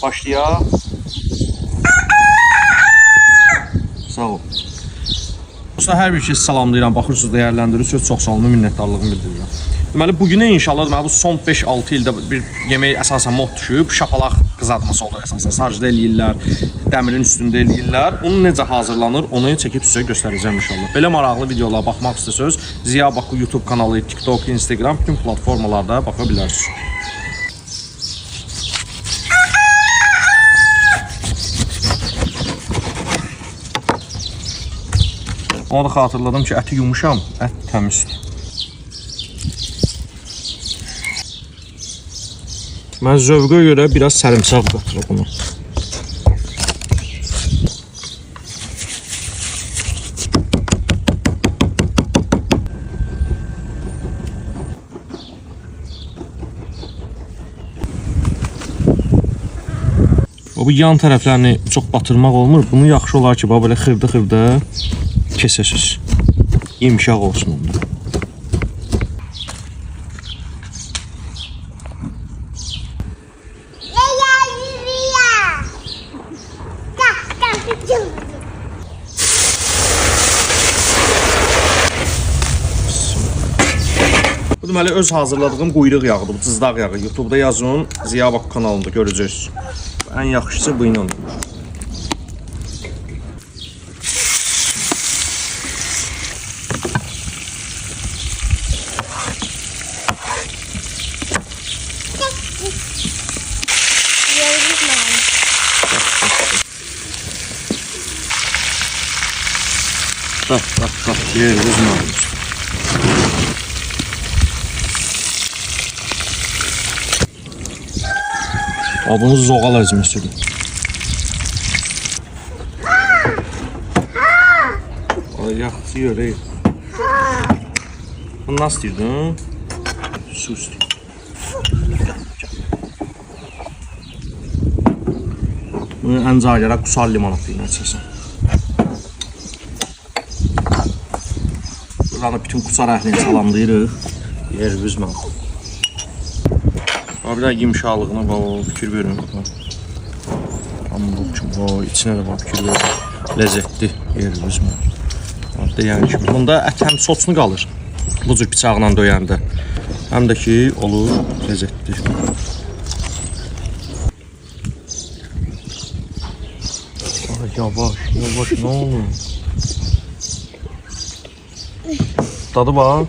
Başlayaq. Sağ ol. Hər bir şey salamlayıram, baxırsınız, dəyərləndirirsiniz. Çox sağ olun, minnətdarlığımı bildirirəm. Deməli, bugünə inşallah deməli, bu son 5-6 ildə bir yemək əsasən mod düşüb, şapalaq qızartması olur əsasən. Sarjda eləyirlər, dəmirin üstündə eləyirlər. Onu necə hazırlanır, onu çəkib sizə göstərəcəm inşallah. Belə maraqlı videolara baxmaq istəsəniz, Ziya Baku YouTube kanalı, TikTok, Instagram, bütün platformalarda baxa bilərsiniz. Onu da xatırladım ki, əti yumuşam, ət təmizdir. Mən zövqə görə biraz sərімsaq qatırım bunu. Bu yan tərəflərini çox batırmaq olmur. Bunu yaxşı olar ki, belə xırda-xırda kesəsiz. Yumşaq olsun onda. Bu deməli öz hazırladığım quyruq yağıdır, bu cızdaq yağı. YouTube'da yazın, Ziya Baku kanalında görəcəksiniz. Ən yaxşısı bu ilə olur. Bak, yerimiz malum. Bunu zoğal əzməsidir. Yaxşı yörək. Bunu nasıl deyirdin? Su istəyir. Bunu ən caylara qusar limonat deyil əsasən. Buranı bütün qusar əhlini salamlayırıq. Yerimiz malum. Bir də yumşaqlığına fikir verin. İçinə də fikir verin. Ləzzətli yerimiz mi? Deyən kimi. Bunda ət həm soçunu qalır. Bu cür bıçaqla döyəndə. Həm də ki, olur ləzzətli. Yavaş, nə olur? Dadı var.